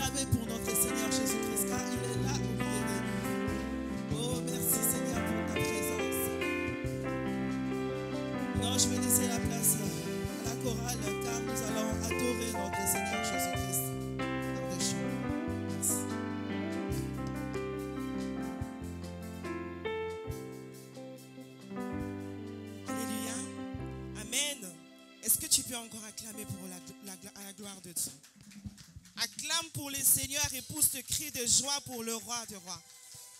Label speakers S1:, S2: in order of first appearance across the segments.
S1: acclamer pour notre Seigneur Jésus-Christ, car il est là au milieu de nous. Oh, merci Seigneur pour ta présence. Non, je vais laisser la place à la chorale, car nous allons adorer notre Seigneur Jésus-Christ. Par des chants. Merci. Alléluia. Amen. Est-ce que tu peux encore acclamer pour la gloire de Dieu? Acclame pour le Seigneur et pousse le cri de joie pour le roi des rois.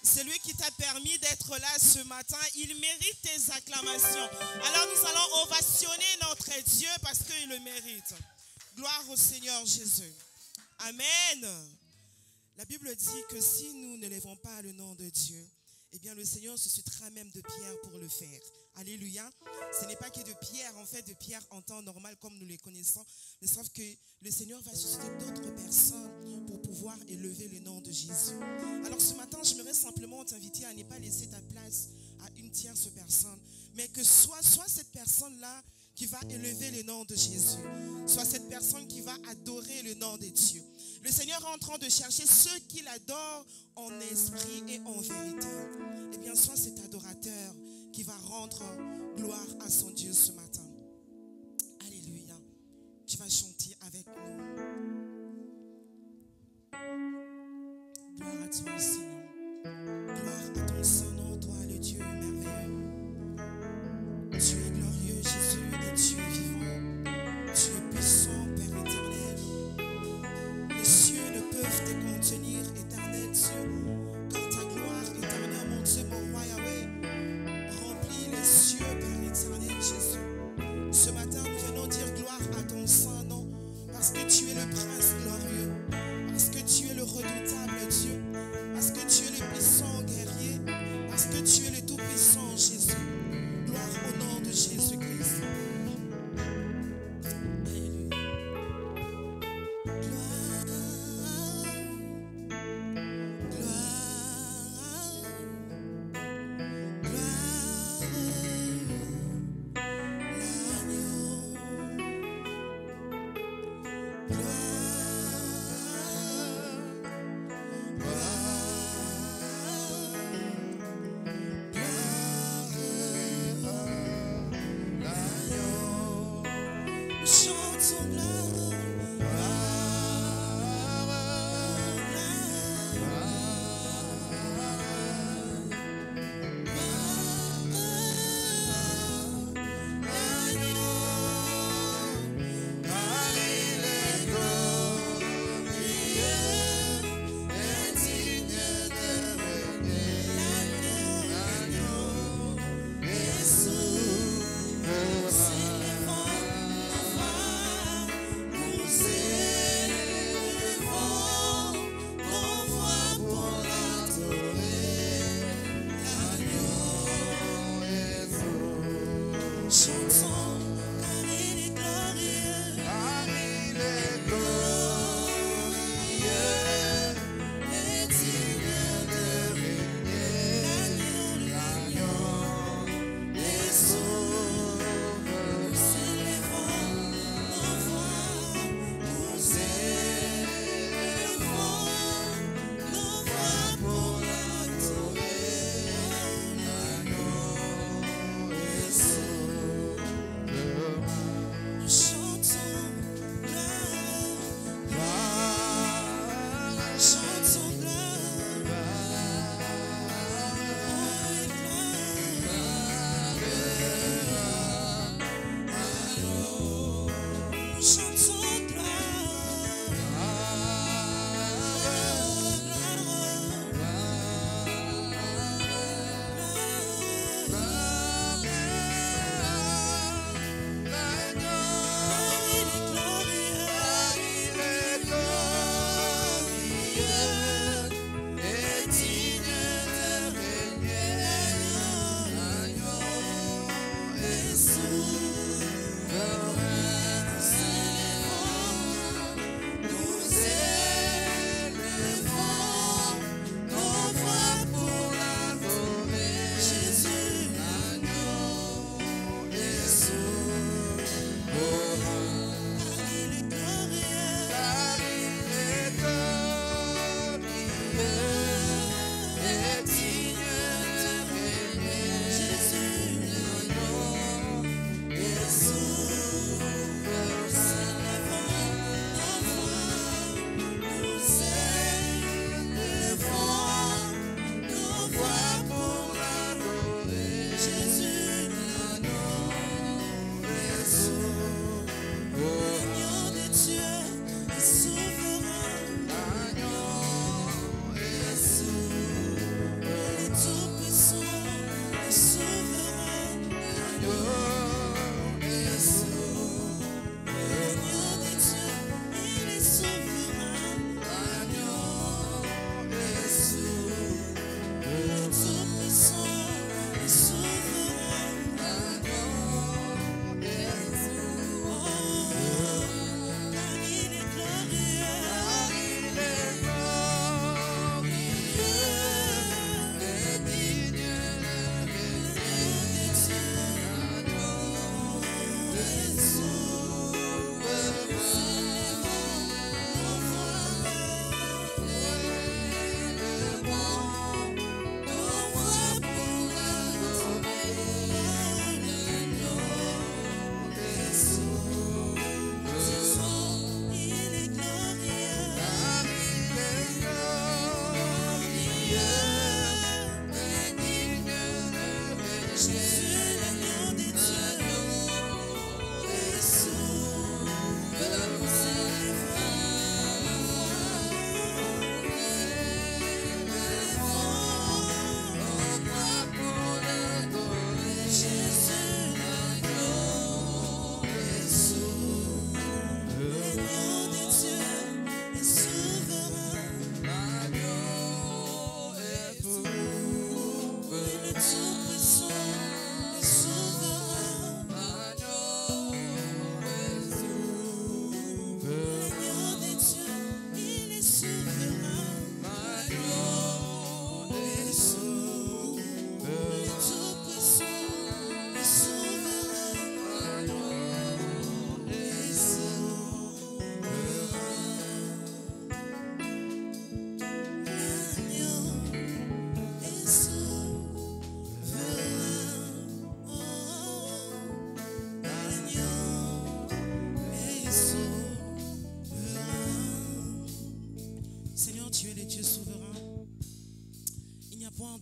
S1: Celui qui t'a permis d'être là ce matin, il mérite tes acclamations. Alors nous allons ovationner notre Dieu parce qu'il le mérite. Gloire au Seigneur Jésus. Amen. La Bible dit que si nous ne lèvons pas le nom de Dieu, eh bien le Seigneur suscitera même de pierres pour le faire. Alléluia. Ce n'est pas que de pierres, en fait, de pierres en temps normal comme nous les connaissons, mais sauf que le Seigneur va susciter d'autres personnes pour pouvoir élever le nom de Jésus. Alors ce matin, j'aimerais simplement t'inviter à ne pas laisser ta place à une tierce personne, mais que soit cette personne-là qui va élever le nom de Jésus, soit cette personne qui va adorer le nom de Dieu. Le Seigneur est en train de chercher ceux qui l'adorent en esprit et en vérité. Eh bien, soit cet adorateur qui va rendre gloire à son Dieu ce matin. Alléluia. Tu vas chanter avec nous. Gloire à toi, Seigneur. Gloire à ton Saint-Nom, toi, le Dieu merveilleux. Tu es glorieux, Jésus, et tu es vivant. Tu es puissant, Père éternel. Les cieux ne peuvent te contenir, éternel Dieu, car ta gloire éternelle, mon Dieu, mon roi Yahweh, remplit les cieux, Père éternel Jésus. Ce matin, nous venons dire gloire à ton Saint-Nom, parce que tu es le Prince glorieux, parce que tu es le redoutable Dieu, parce que tu es le puissant guerrier, parce que tu es le tout-puissant Jésus. Gloire au nom de Jésus-Christ. Alléluia. Gloire,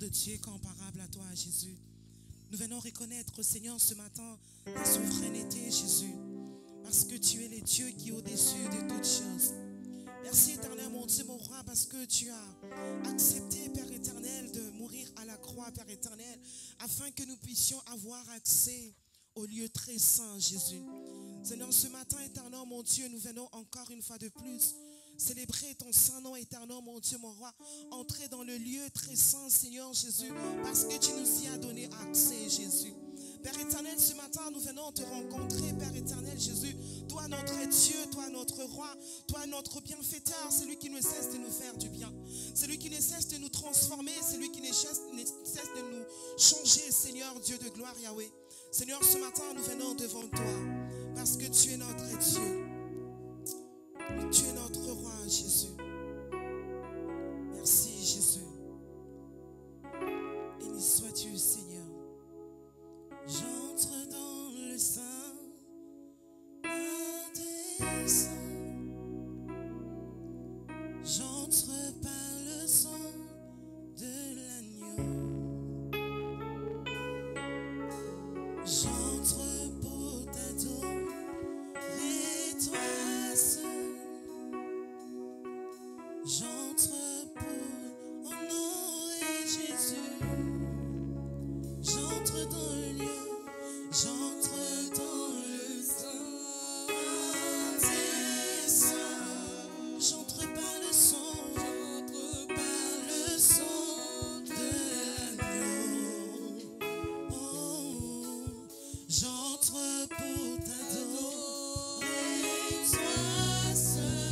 S1: de Dieu comparable à toi, Jésus. Nous venons reconnaître, Seigneur, ce matin, ta souveraineté, Jésus, parce que tu es le Dieu qui est au-dessus de toutes choses. Merci, éternel, mon Dieu, mon roi, parce que tu as accepté, Père éternel, de mourir à la croix, Père éternel, afin que nous puissions avoir accès au lieu très saint, Jésus. Seigneur, ce matin, éternel, mon Dieu, nous venons encore une fois de plus célébrer ton saint nom, éternel, mon Dieu, mon roi. Entrer dans le lieu très saint, Seigneur Jésus, parce que tu nous y as donné accès, Jésus. Père éternel, ce matin, nous venons te rencontrer, Père éternel, Jésus. Toi, notre Dieu, toi, notre roi, toi, notre bienfaiteur, celui qui ne cesse de nous faire du bien, celui qui ne cesse de nous transformer, celui qui ne cesse de nous changer, Seigneur, Dieu de gloire, Yahweh. Seigneur, ce matin, nous venons devant toi, parce que tu es notre Dieu. Tu es notre roi, Jésus. Merci, Jésus. Béni sois-tu, Seigneur. J'entre dans le sein des saints. J'entre par le sang de l'agneau. J'entre pour t'adorer, toi seul. J'entre pour honorer Jésus. J'entre dans le lieu, j'entre dans le sein des saints. J'entre par le sang de l'agneau. Oh, j'entre pour t'adorer, toi seul.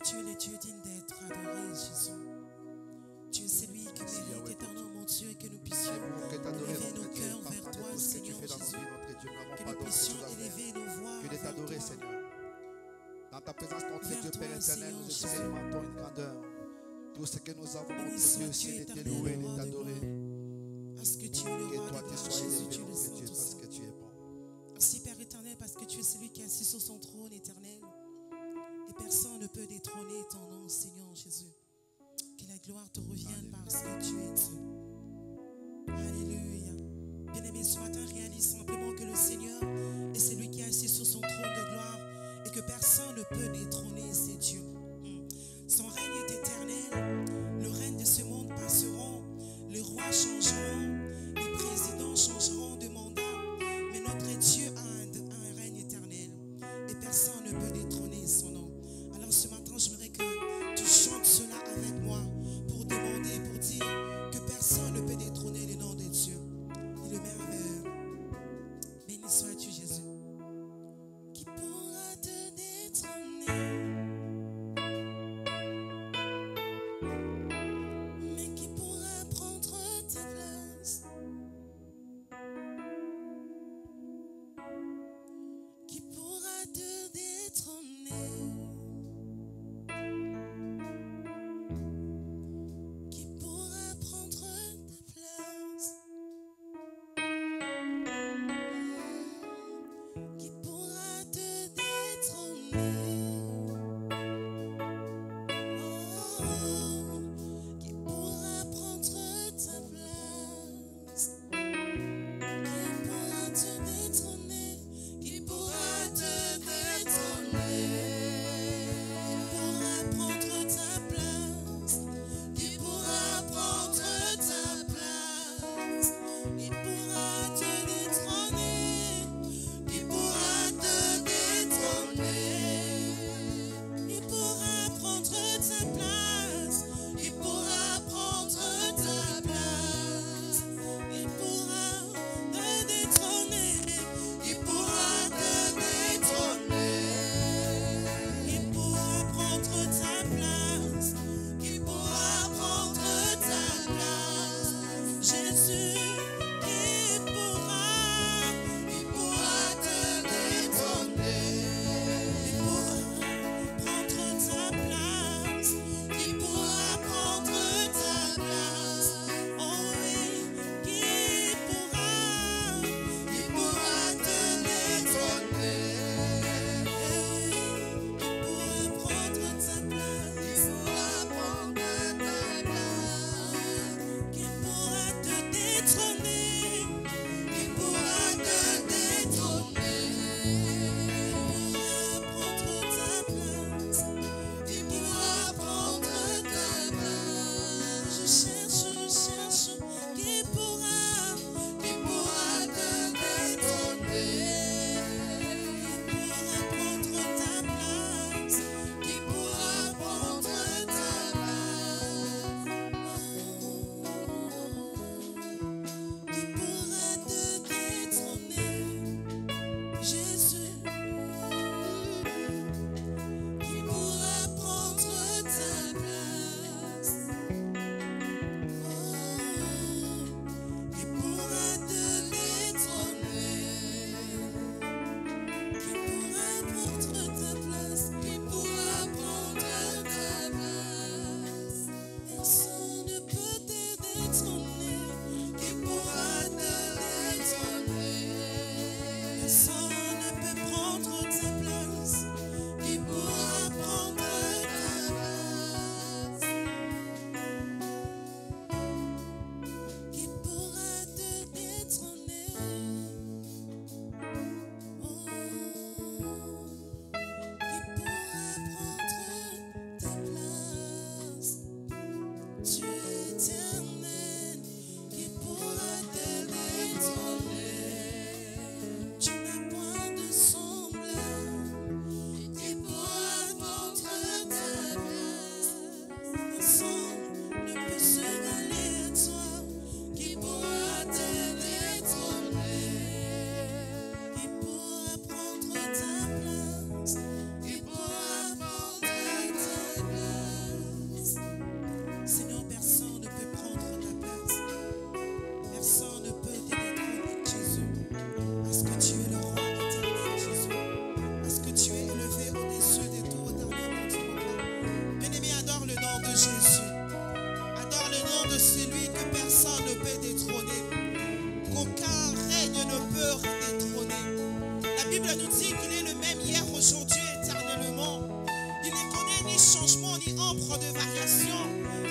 S1: tu es le Dieu digne d'être adoré, Jésus. Tu es celui qui mérite éternellement, mon Dieu, et que nous puissions élever nos cœurs vers toi, Seigneur Jésus. Que nous puissions élever nos voix vers toi.
S2: Seigneur. Dans ta présence, notre Dieu Père éternel, nous expérimentons une grandeur. Tout ce que nous avons, notre Dieu, c'est de te louer, de t'adorer.
S1: Parce que tu es le roi
S2: toi,
S1: de
S2: tu
S1: gloire,
S2: sois
S1: Jésus,
S2: élevé,
S1: tu le
S2: notre
S1: sais
S2: Dieu,
S1: tout
S2: parce
S1: ça.
S2: que tu es bon.
S1: Merci Père éternel, parce que tu es celui qui est assis sur son trône éternel. Et personne ne peut détrôner ton nom, Seigneur Jésus. Que la gloire te revienne parce que tu es Dieu. Alléluia. Bien-aimé, ce matin, réalise simplement que le Seigneur est celui qui est assis sur son trône de gloire et que personne ne peut détrôner ses dieux. Son règne est éternel. Le règne de ce monde passeront. Les rois changeront. Les présidents changeront de mandat. Mais notre Dieu a un règne éternel. Et personne ne peut détrôner son nom. Alors ce matin, j'aimerais que tu chantes cela avec moi pour demander, pour dire que personne ne peut détrôner le nom de Dieu. Il est merveilleux. Béni sois-tu, Jésus. Qui pourra te détrôner? de Jésus. Adore le nom de celui que personne ne peut détrôner. Qu'aucun règne ne peut détrôner. La Bible nous dit qu'il est le même hier, aujourd'hui, éternellement. Il ne connaît ni changement ni ombre de variation.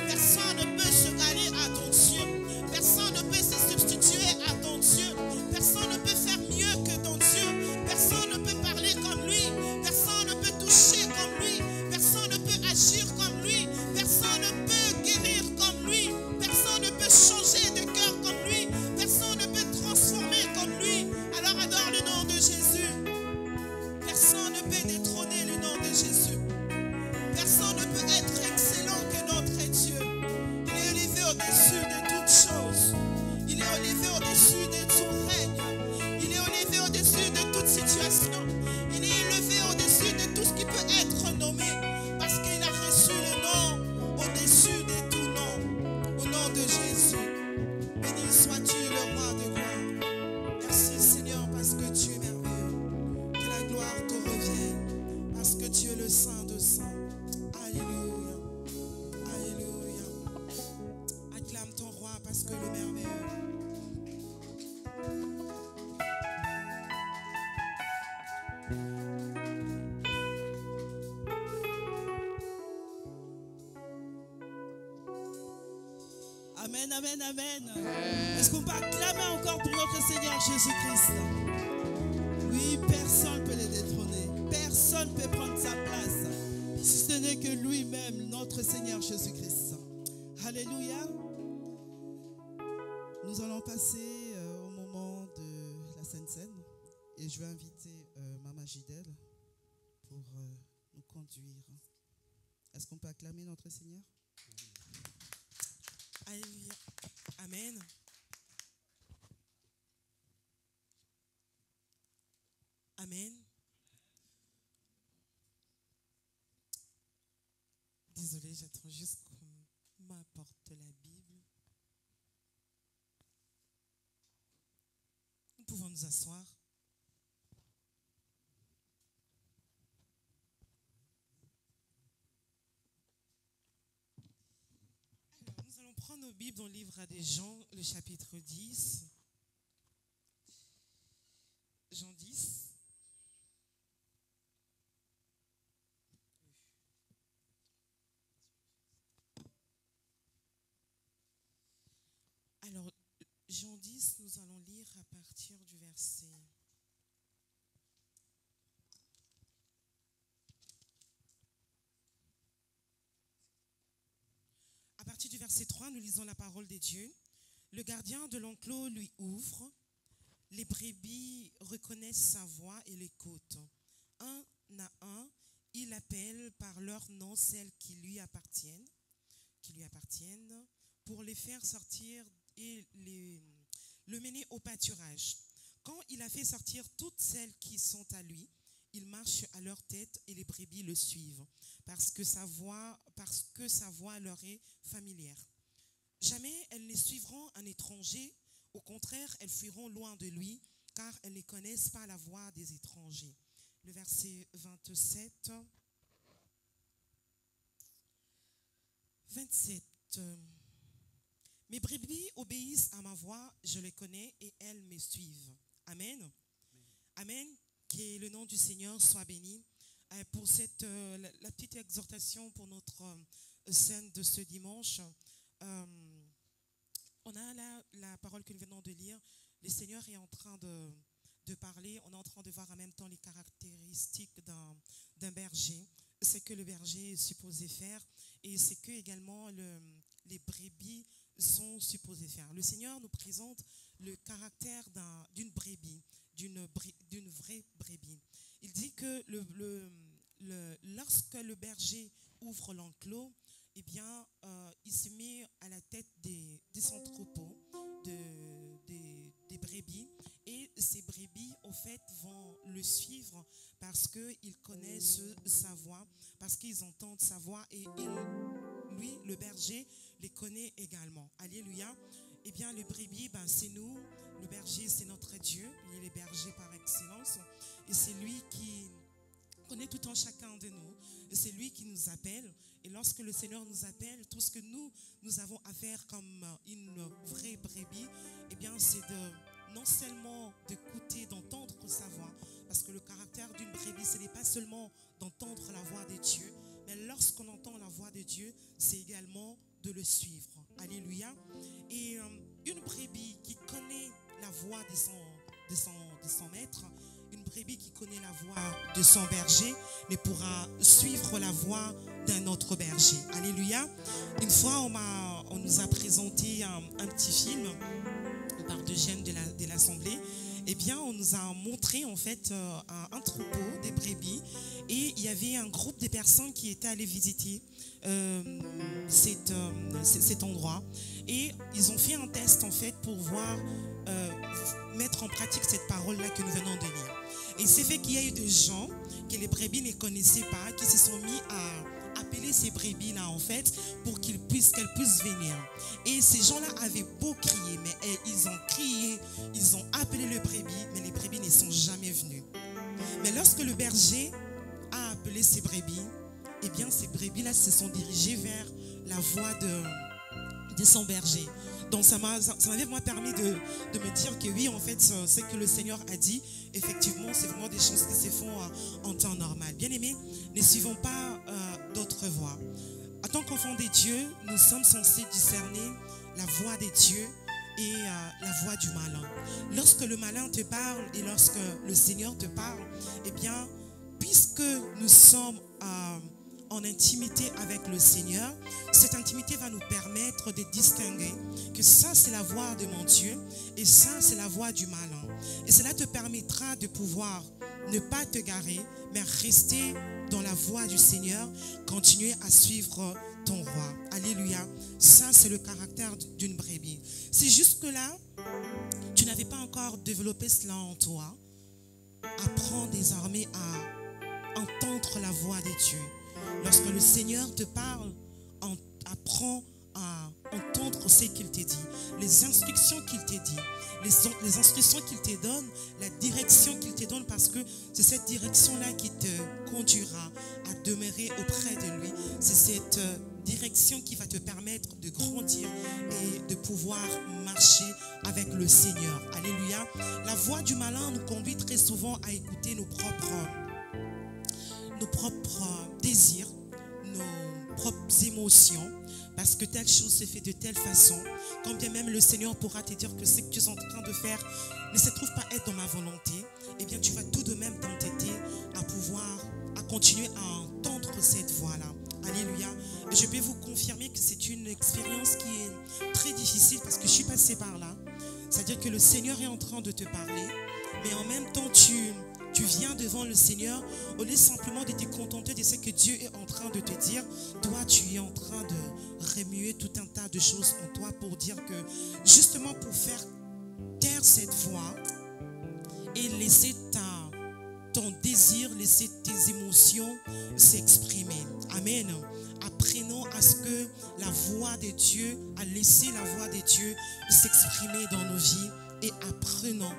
S1: Personne ne peut se galer à ton Dieu. Personne ne peut se substituer à ton Dieu. Personne ne peut faire mieux que ton Dieu. Personne ne peut parler comme lui. Personne ne peut toucher comme lui. Personne ne peut agir comme lui. Personne ne peut guérir comme lui. Personne ne peut changer de cœur comme lui. Personne ne peut transformer comme lui. Alors adore le nom de Jésus. Personne ne peut détrôner le nom de Jésus. Personne ne peut être excellent que notre Dieu. Il est élevé au-dessus de toutes choses. Il est élevé au-dessus de tout règne. Il est élevé au-dessus de toute situation. Il est élevé au-dessus de tout ce qui peut être nommé. Parce qu'il a reçu le nom au-dessus de tout nom. Au nom de Jésus. Béni sois-tu le roi de gloire. Merci Seigneur parce que tu es merveilleux. Que la gloire te revienne. Parce que tu es le Saint de Saints. Alléluia. Alléluia. Acclame ton roi parce que le merveilleux. Amen, amen, amen. Est-ce qu'on peut acclamer encore pour notre Seigneur Jésus-Christ? Oui, personne ne peut le détrôner. Personne ne peut prendre sa place. Si ce n'est que lui-même, notre Seigneur Jésus-Christ. Alléluia. Nous allons passer au moment de la Sainte Seine. Et je vais inviter Maman Gidel pour nous conduire. Est-ce qu'on peut acclamer notre Seigneur? Alléluia. Amen. Amen. Désolée, j'attends juste qu'on m'apporte la Bible. Nous pouvons nous asseoir. Alors, nous allons prendre nos Bibles dans le livre à des Jean, le chapitre 10. Jean 10. Alors, Jean 10, nous allons lire à partir du verset. À partir du verset 3, nous lisons la parole de Dieu. Le gardien de l'enclos lui ouvre. Les brebis reconnaissent sa voix et l'écoutent. Un à un, il appelle par leur nom celles qui lui appartiennent, pour les faire sortir et le mener au pâturage. Quand il a fait sortir toutes celles qui sont à lui, il marche à leur tête et les brebis le suivent, parce que sa voix leur est familière. Jamais elles ne suivront un étranger, au contraire, elles fuiront loin de lui, car elles ne connaissent pas la voix des étrangers. Le verset 27. 27. Mes brebis obéissent à ma voix, je les connais et elles me suivent. Amen. Amen. Que le nom du Seigneur soit béni. Pour la petite exhortation pour notre scène de ce dimanche, on a là la parole que nous venons de lire. Le Seigneur est en train de parler. On est en train de voir en même temps les caractéristiques d'un berger. Ce que le berger est supposé faire et ce que également les brebis sont supposés faire. Le Seigneur nous présente le caractère d'une brebis, d'une vraie brebis. Il dit que lorsque le berger ouvre l'enclos, eh bien, il se met à la tête de son troupeau, des brebis, et ces brebis, au fait, vont le suivre parce qu'ils connaissent sa voix, parce qu'ils entendent sa voix, et lui, le berger, les connaît également. Alléluia. Eh bien, le brebis, c'est nous. Le berger, c'est notre Dieu. Il est le berger par excellence. Et c'est lui qui connaît tout un chacun de nous. Et c'est lui qui nous appelle. Et lorsque le Seigneur nous appelle, tout ce que nous avons à faire comme une vraie brebis, eh bien, c'est non seulement d'écouter, d'entendre sa voix, parce que le caractère d'une brebis, ce n'est pas seulement d'entendre la voix de Dieu, mais lorsqu'on entend la voix de Dieu, c'est également de le suivre. Alléluia. Et une brebis qui connaît la voix de son maître, une brebis qui connaît la voix de son berger ne pourra suivre la voix d'un autre berger. Alléluia. Une fois, on nous a présenté un petit film par deux jeunes de l'Assemblée. Eh bien, on nous a montré en fait un troupeau de brebis et il y avait un groupe de personnes qui étaient allées visiter cet endroit et ils ont fait un test en fait pour voir mettre en pratique cette parole-là que nous venons de lire. Et c'est fait qu'il y a eu des gens que les brebis ne connaissaient pas, qui se sont mis à appeler ces brebis-là en fait pour qu'elles puissent venir. Et ces gens-là avaient beau crier, mais ils ont crié, ils ont appelé les brebis, mais les brebis ne sont jamais venus. Mais lorsque le berger a appelé ces brebis, eh bien ces brebis-là se sont dirigées vers la voix de son berger. Donc ça m'avait moi permis de me dire que oui, en fait, ce que le Seigneur a dit, effectivement, c'est vraiment des choses qui se font en temps normal. Bien aimés, ne suivons pas d'autres voies. En tant qu'enfants de Dieu, nous sommes censés discerner la voix de Dieu et la voix du malin. Lorsque le malin te parle et lorsque le Seigneur te parle, eh bien, puisque nous sommes en intimité avec le Seigneur, cette intimité va nous permettre de distinguer que ça c'est la voix de mon Dieu et ça c'est la voix du malin. Et cela te permettra de pouvoir ne pas te garer, mais rester dans la voie du Seigneur, continuer à suivre ton roi. Alléluia. Ça c'est le caractère d'une brebis. Si jusque-là, tu n'avais pas encore développé cela en toi, apprends désormais à entendre la voix de Dieu. Lorsque le Seigneur te parle, apprends à entendre ce qu'il te dit, les instructions qu'il te dit, les instructions qu'il te donne, la direction qu'il te donne, parce que c'est cette direction-là qui te conduira à demeurer auprès de lui. C'est cette direction qui va te permettre de grandir et de pouvoir marcher avec le Seigneur. Alléluia. La voix du malin nous conduit très souvent à écouter nos propres désirs, nos propres émotions, parce que telle chose se fait de telle façon, quand bien même le Seigneur pourra te dire que ce que tu es en train de faire ne se trouve pas être dans ma volonté, eh bien tu vas tout de même t'entêter à continuer à entendre cette voix-là. Alléluia. Et je peux vous confirmer que c'est une expérience qui est très difficile parce que je suis passée par là. C'est-à-dire que le Seigneur est en train de te parler, mais en même temps tu viens devant le Seigneur, au lieu simplement de te contenter de ce que Dieu est en train de te dire, toi tu es en train de remuer tout un tas de choses en toi pour dire que, justement pour faire taire cette voix et laisser ton désir, laisser tes émotions s'exprimer. Amen. Apprenons à ce que la voix de Dieu, à laisser la voix de Dieu s'exprimer dans nos vies et apprenons.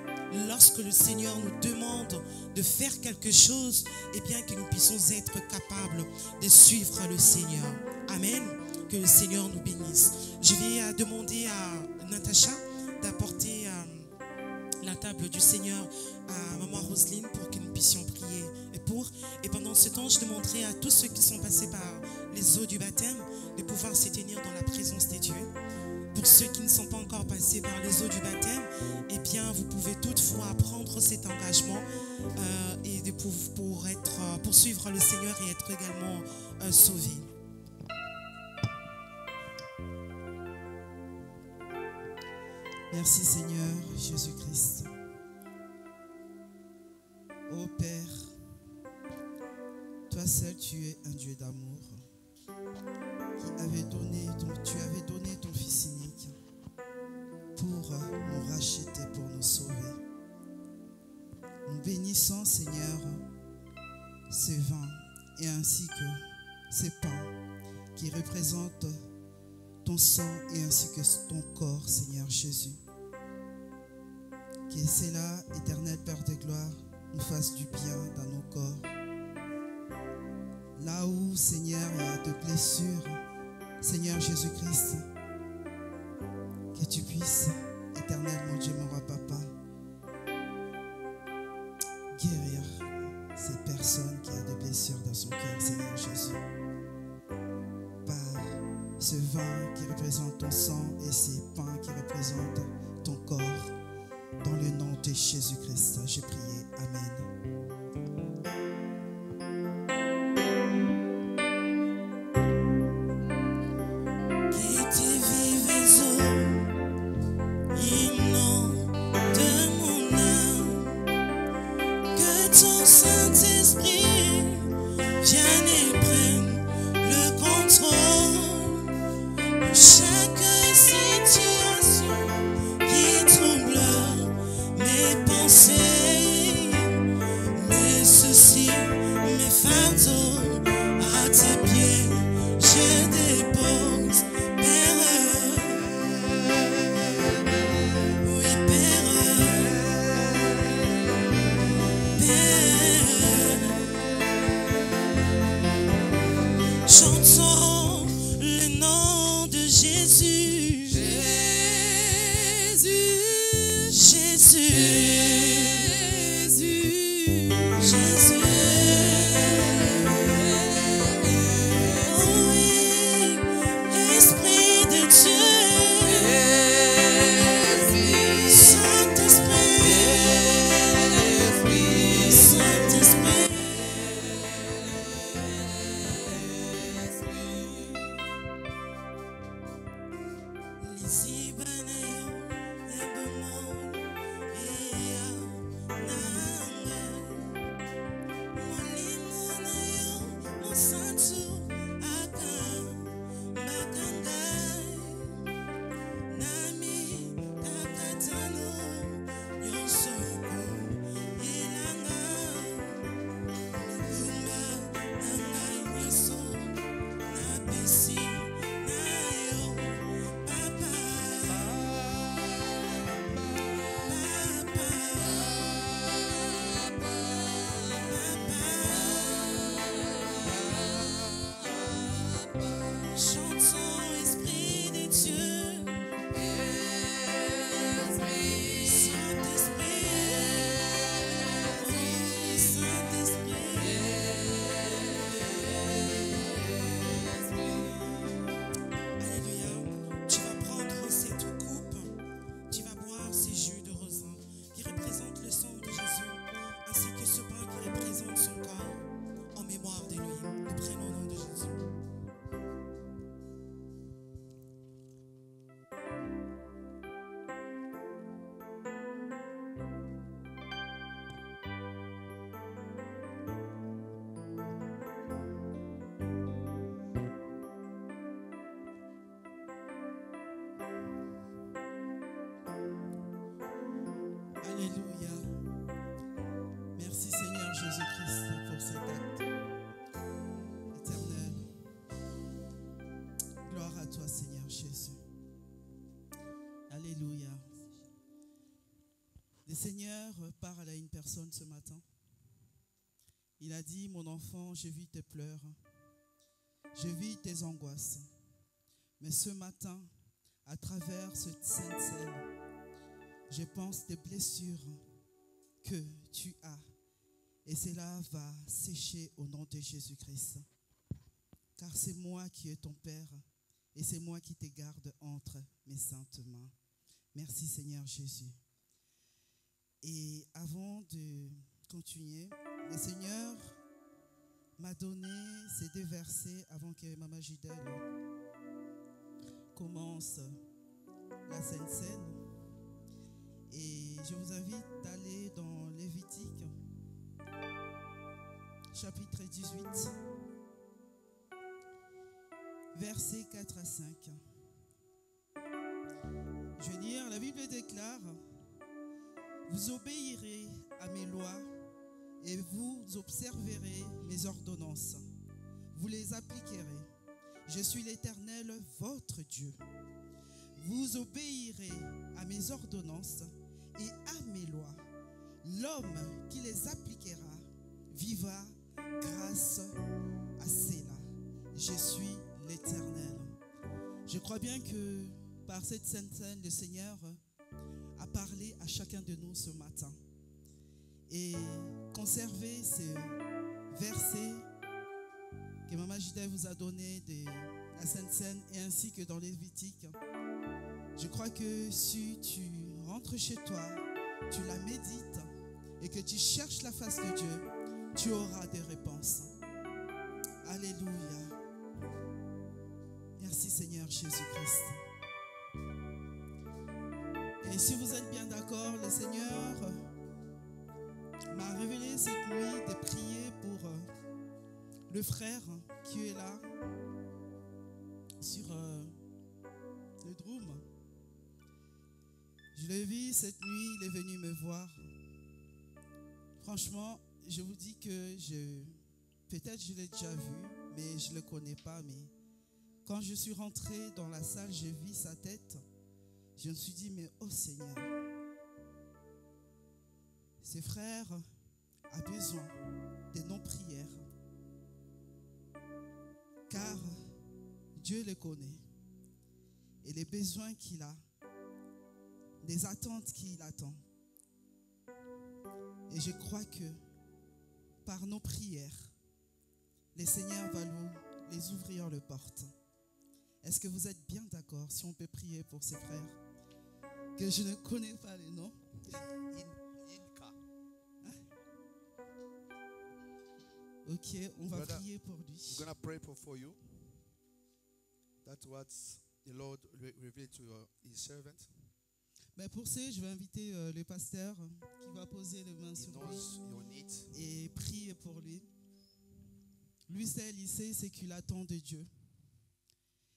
S1: Lorsque le Seigneur nous demande de faire quelque chose, eh bien que nous puissions être capables de suivre le Seigneur. Amen. Que le Seigneur nous bénisse. Je vais demander à Natacha d'apporter la table du Seigneur à Maman Roselyne pour que nous puissions prier et pendant ce temps, je demanderai à tous ceux qui sont passés par les eaux du baptême de pouvoir se tenir dans la présence de Dieu. Pour ceux qui ne sont pas encore passés par les eaux du baptême, eh bien, vous pouvez toutefois prendre cet engagement et pour suivre le Seigneur et être également sauvés.
S3: Merci Seigneur Jésus-Christ. Ô Père, toi seul tu es un Dieu d'amour. Tu avais donné ton Fils unique pour nous racheter, pour nous sauver. Nous bénissons, Seigneur, ce vin et ainsi que ces pains qui représentent ton sang et ainsi que ton corps, Seigneur Jésus. Que cela, éternel Père de gloire, nous fasse du bien dans nos corps Là où, Seigneur, il y a de blessures, Seigneur Jésus-Christ, que tu puisses, éternel mon Dieu, mon roi papa, guérir cette personne qui a des blessures dans son cœur, Seigneur Jésus, par ce vin qui représente ton sang et ces pains qui représentent ton corps. Dans le nom de Jésus-Christ, j'ai prié. Amen.
S1: Chantons le nom de Jésus. Jésus, Jésus, Jésus. Oui, Esprit de Dieu. Saint-Esprit, Saint-Esprit. Alléluia. Merci Seigneur Jésus-Christ pour cet acte éternel. Gloire à toi Seigneur Jésus. Alléluia. Le Seigneur parle à une personne ce matin. Il a dit, mon enfant, je vis tes pleurs, je vis tes angoisses. Mais ce matin, à travers cette sainte scène, je pense des blessures que tu as et cela va sécher au nom de Jésus-Christ. Car c'est moi qui est ton Père et c'est moi qui te garde entre mes saintes mains. Merci Seigneur Jésus. Et avant de continuer, le Seigneur m'a donné ces deux versets avant que Maman Gidel commence la Sainte Seine. Et je vous invite d'aller dans Lévitique, chapitre 18, versets 4 à 5. Je vais lire, la Bible déclare, « Vous obéirez à mes lois et vous observerez mes ordonnances. Vous les appliquerez. Je suis l'Éternel, votre Dieu. Vous obéirez à mes ordonnances et à mes lois. L'homme qui les appliquera vivra grâce
S3: à Séla. Je suis l'Éternel. Je crois bien que par cette sainte scène, le Seigneur a parlé à chacun de nous ce matin. Et conservez ce verset que Maman Juda vous a donné de la Sainte Seine et ainsi que dans Lévitique. Je crois que si tu rentres chez toi, tu la médites et que tu cherches la face de Dieu, tu auras des réponses. Alléluia. Merci Seigneur Jésus-Christ. Et si vous êtes bien d'accord, le Seigneur m'a révélé cette nuit de prier pour le frère qui est là sur le drum. Je l'ai vu cette nuit, il est venu me voir. Franchement, je vous dis que peut-être je l'ai déjà vu, mais je ne le connais pas. Mais quand je suis rentré dans la salle, j'ai vu sa tête. Je me suis dit, mais oh Seigneur, ce frère a besoin de nos prières. Car Dieu les connaît. Et les besoins qu'il a, les attentes qu'il attend. Et je crois que par nos prières, le Seigneur va nous les ouvrir les portes. Est-ce que vous êtes bien d'accord si on peut prier pour ces frères que je ne connais pas les noms? Ok, on va prier pour lui.
S2: We're going to pray for you. That's what the Lord revealed to his servant.
S3: Ben pour ça, je vais inviter le pasteur qui va poser les mains sur lui et prier pour lui. Lui seul, il sait ce qu'il attend de Dieu.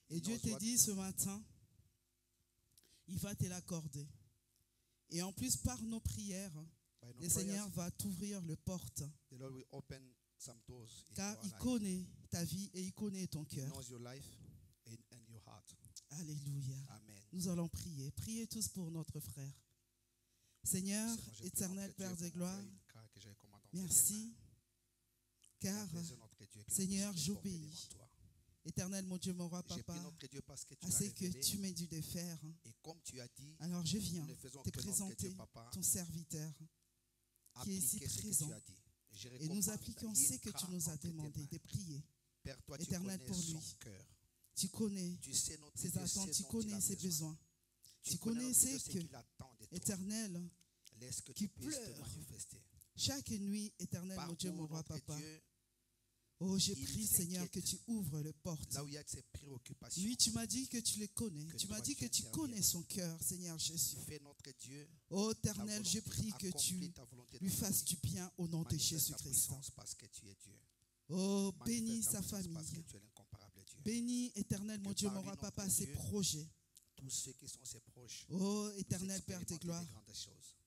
S3: Et Dieu te dit ce matin, il va te l'accorder. Et en plus, par nos prières, le Seigneur va t'ouvrir les portes.
S2: The Lord will open some doors in
S3: Car
S2: your
S3: il
S2: life.
S3: connaît ta vie et il connaît ton
S2: He
S3: cœur.
S2: knows your life and your heart.
S3: Alléluia.
S2: Amen.
S3: Nous allons prier. Priez tous pour notre frère. Seigneur,
S2: Seigneur, je prie
S3: éternel
S2: notre Dieu
S3: Père
S2: pour
S3: de
S2: mon
S3: gloire,
S2: frère Ilka, que j'ai commandé entre tes mains.
S3: merci. Car,
S2: Plaisir, notre Dieu, que nous
S3: Seigneur,
S2: puissions nous porter
S3: j'obéis.
S2: devant toi.
S3: éternel mon Dieu, mon roi,
S2: J'ai
S3: papa,
S2: pris notre Dieu parce que tu
S3: à
S2: l'as
S3: ce que
S2: révélé.
S3: tu m'as dit de faire.
S2: Et comme tu as dit,
S3: Alors je viens
S2: nous ne faisons
S3: te
S2: que notre
S3: présenter
S2: Dieu, papa,
S3: ton serviteur qui est ici
S2: appliquer ce que
S3: présent.
S2: tu as dit. Je
S3: Et nous
S2: recommande
S3: appliquons ce que
S2: Ilka
S3: tu nous as
S2: entre tes
S3: demandé
S2: mains.
S3: de prier.
S2: Père, toi, tu
S3: Éternel,
S2: connais
S3: pour
S2: son
S3: lui.
S2: cœur.
S3: Tu connais
S2: Tu sais notre
S3: ses
S2: Dieu,
S3: attentes,
S2: ce
S3: tu
S2: dont il
S3: connais
S2: a
S3: ses
S2: besoin.
S3: besoins. Tu connais
S2: notre Dieu,
S3: ce
S2: qu'il attend de toi.
S3: éternel,
S2: Laisse que
S3: qui
S2: tu puisses te
S3: pleure.
S2: manifester.
S3: chaque nuit, éternel mon Dieu, mon
S2: Parcours
S3: roi,
S2: notre
S3: papa.
S2: Dieu,
S3: Oh, je
S2: il
S3: prie, Seigneur, que
S2: s'inquiète.
S3: tu ouvres les portes.
S2: là où il y a de ses préoccupations.
S3: Lui, tu m'as dit que tu le connais.
S2: Que
S3: Tu m'as
S2: toi,
S3: dit
S2: tu
S3: que tu
S2: interviennes.
S3: connais son cœur, Seigneur Jésus.
S2: Fais notre Dieu.
S3: Oh,
S2: ta
S3: éternel, je
S2: volonté.
S3: prie que
S2: Accomplis
S3: tu
S2: ta volonté
S3: lui
S2: dans sa
S3: fasses
S2: vie.
S3: du bien au nom de
S2: Manifeste ta
S3: Jésus-Christ.
S2: puissance parce que tu es Dieu.
S3: Oh,
S2: Manifeste
S3: bénis
S2: ta
S3: sa
S2: puissance
S3: famille.
S2: parce que tu es l'incomparable Dieu.
S3: Bénis, éternel, mon
S2: Que
S3: Dieu, mon
S2: parmi
S3: roi,
S2: notre
S3: papa, ses
S2: Dieu,
S3: projets.
S2: Tous ceux qui sont ses proches.
S3: Oh,
S2: puissent
S3: éternel Père de
S2: expérimenter
S3: gloire.
S2: des grandes choses.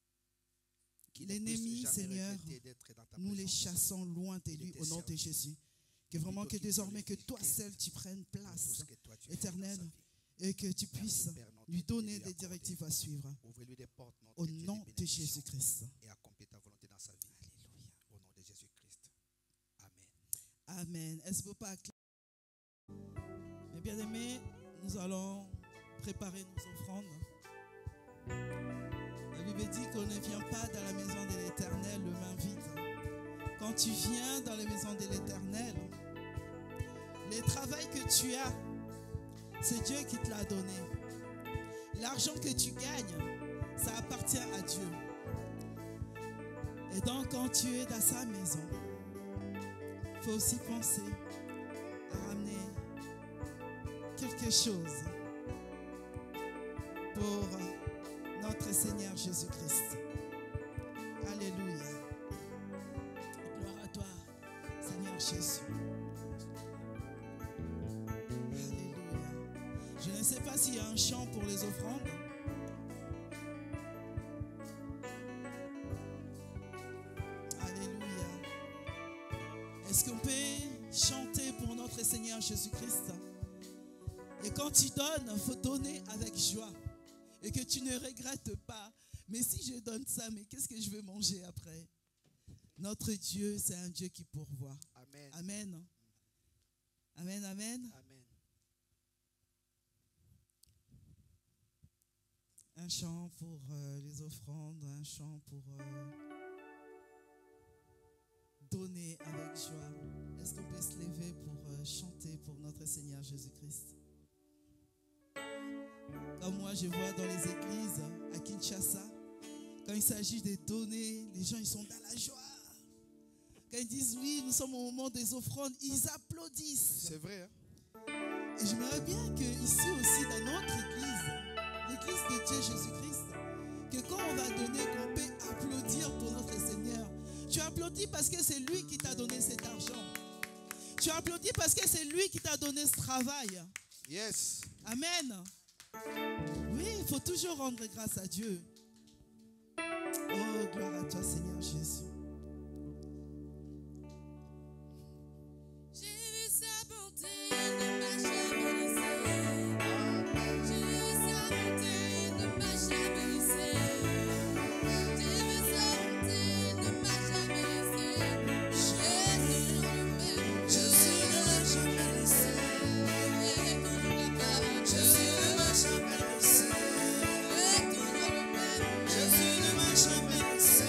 S2: Qu'ils ne
S3: L'ennemi,
S2: puissent jamais
S3: Seigneur,
S2: regretter d'être dans ta
S3: nous les
S2: présence.
S3: chassons loin de
S2: Il
S3: lui
S2: était
S3: au nom de
S2: servi.
S3: Jésus. Que vraiment que
S2: Plutôt qu'il
S3: désormais que
S2: glorifie
S3: toi
S2: Christ
S3: seul tu prennes
S2: pour tout
S3: place,
S2: ce que toi tu fais
S3: éternel,
S2: dans sa vie.
S3: et que tu puisses
S2: Merci, Père, notre
S3: lui
S2: Dieu,
S3: donner
S2: lui
S3: des
S2: accorder.
S3: directives à suivre.
S2: Ouvre-lui des portes, notre
S3: Au
S2: Dieu, des
S3: nom de
S2: bénédictions
S3: Jésus-Christ.
S2: et accomplis ta volonté dans sa vie.
S3: Alléluia.
S2: Au nom de Jésus-Christ. Amen.
S3: Amen. Est-ce que vous pouvez acclamer? Mes bien-aimés, nous allons préparer nos offrandes. La Bible dit qu'on ne vient pas dans la maison de l'Éternel le main vide. Quand tu viens dans la maison de l'Éternel, le travail que tu as, c'est Dieu qui te l'a donné. L'argent que tu gagnes, ça appartient à Dieu. Et donc, quand tu es dans sa maison, il faut aussi penser à ramener quelque chose pour notre Seigneur Jésus-Christ. Alléluia. Gloire à toi, Seigneur Jésus. Alléluia. Je ne sais pas s'il y a un chant pour les offrandes. Alléluia. Est-ce qu'on peut chanter pour notre Seigneur Jésus-Christ? Et quand tu donnes, il faut donner avec joie. Et que tu ne regrettes pas. Mais si je donne ça, mais qu'est-ce que je vais manger après? Notre Dieu, c'est un Dieu qui pourvoit.
S2: Amen.
S3: Amen. Amen, amen.
S2: Amen.
S3: Un chant pour les offrandes, un chant pour donner avec joie. Est-ce qu'on peut se lever pour chanter pour notre Seigneur Jésus-Christ? Comme moi, je vois dans les églises à Kinshasa, quand il s'agit de donner, les gens ils sont dans la joie. Quand ils disent oui, nous sommes au moment des offrandes, ils applaudissent.
S2: C'est vrai, hein?
S3: Et j'aimerais bien que ici aussi, dans notre église, l'église de Dieu Jésus-Christ, que quand on va donner, qu'on peut applaudir pour notre Seigneur. Tu applaudis parce que c'est lui qui t'a donné cet argent. Tu applaudis parce que c'est lui qui t'a donné ce travail.
S2: Yes.
S3: Amen. Oui, il faut toujours rendre grâce à Dieu. Oh, gloire à toi, Seigneur Jésus.
S4: J'ai vu sa bonté, ne m'a jamais laissé. J'ai vu sa bonté, ne m'a jamais laissé. J'ai vu sa bonté, ne m'a jamais laissé. Jésus ne m'a jamais laissé. Jésus ne m'a jamais laissé. Jésus ne m'a jamais laissé.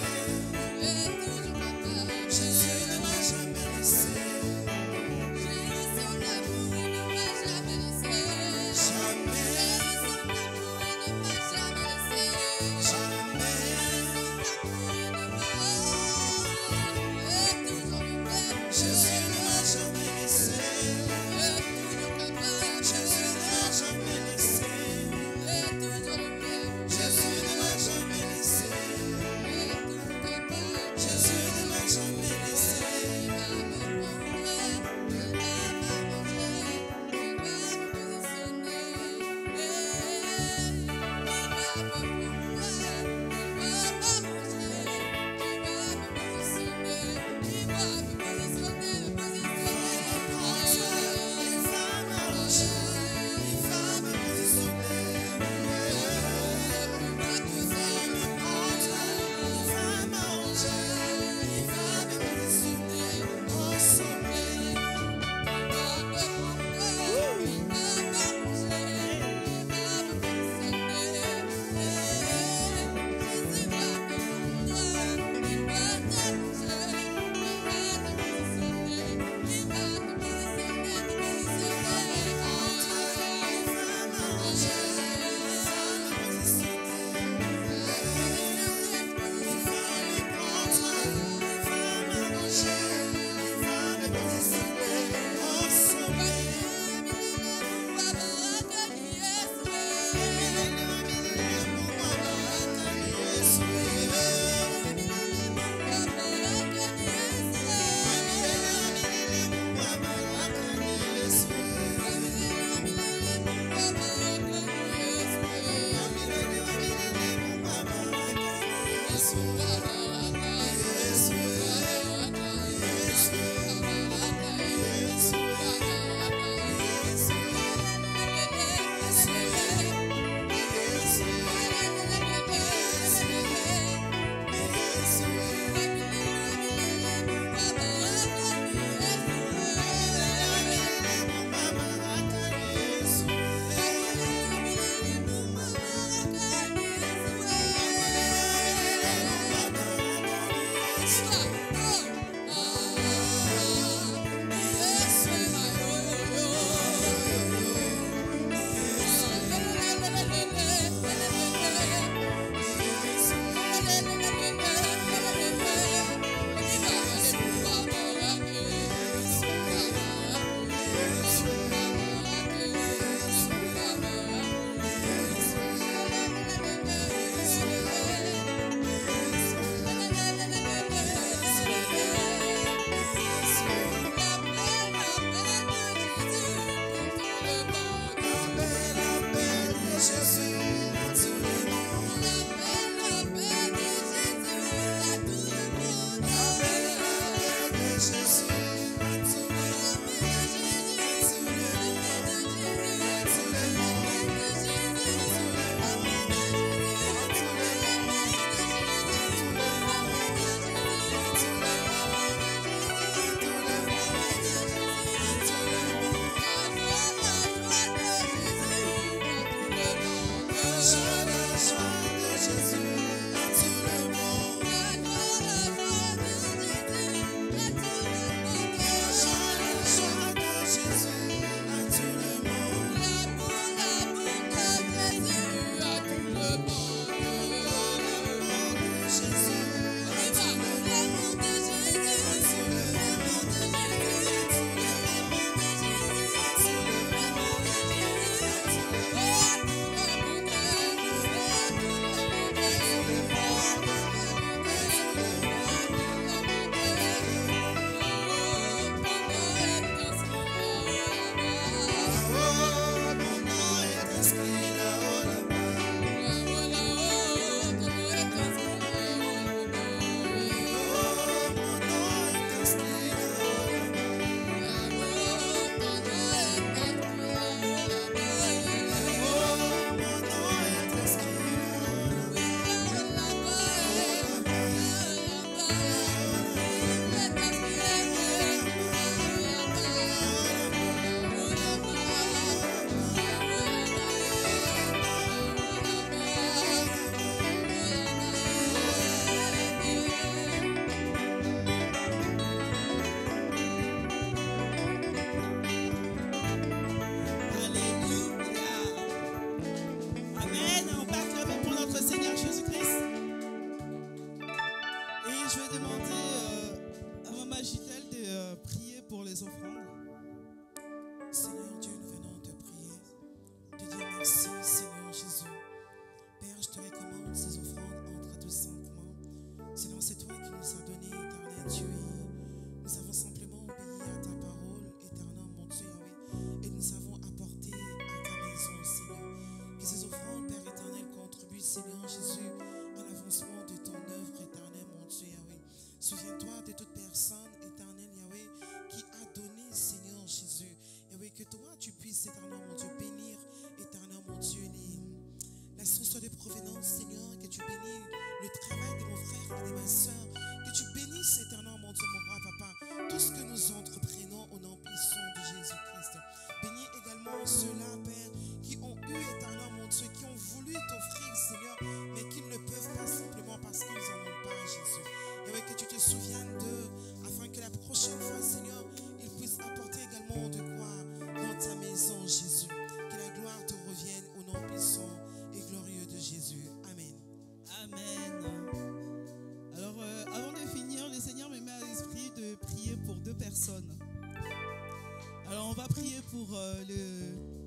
S3: Alors on va prier pour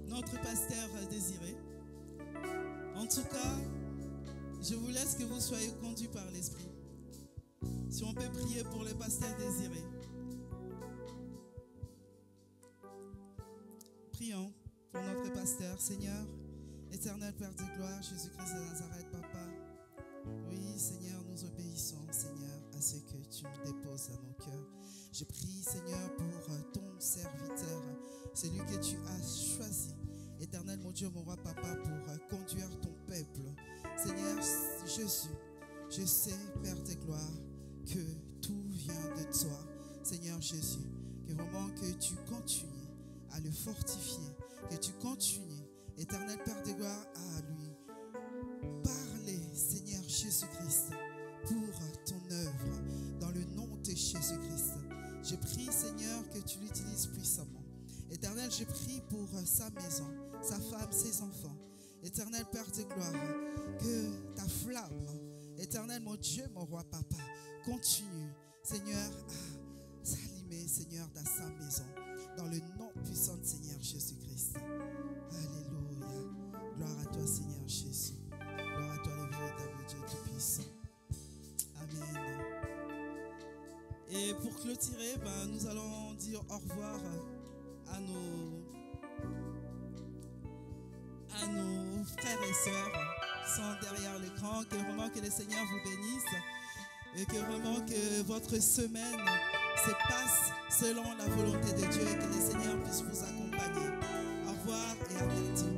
S3: notre pasteur Désiré. En tout cas, je vous laisse que vous soyez conduits par l'Esprit. Si on peut prier pour le pasteur Désiré. Prions pour notre pasteur. Seigneur, éternel Père de gloire, Jésus-Christ de Nazareth, Papa. Oui, Seigneur, nous obéissons, Seigneur, à ce que tu nous déposes à nos cœurs. Je prie, Seigneur, pour ton serviteur, celui que tu as choisi. Éternel, mon Dieu, mon roi, Papa, pour conduire ton peuple. Seigneur Jésus, je sais, Père de gloire, que tout vient de toi. Seigneur Jésus, que vraiment que tu continues à le fortifier, que tu continues, éternel Père de gloire, à lui parler, Seigneur Jésus-Christ, pour ton œuvre, dans le nom de Jésus-Christ. Je prie, Seigneur, que tu l'utilises puissamment. Éternel, je prie pour sa maison, sa femme, ses enfants. Éternel Père de gloire, que ta flamme, éternel mon Dieu, mon roi, Papa, continue, Seigneur, à s'allumer, Seigneur, dans sa maison, dans le nom puissant de Seigneur Jésus-Christ. Alléluia. Gloire à toi, Seigneur Jésus. Gloire à toi, le véritable Dieu tout-puissant. Amen. Et pour clôturer, nous allons dire au revoir à nos frères et sœurs qui sont derrière l'écran. Que vraiment que le Seigneur vous bénisse et que vraiment que votre semaine se passe selon la volonté de Dieu et que le Seigneur puisse vous accompagner. Au revoir et à bientôt.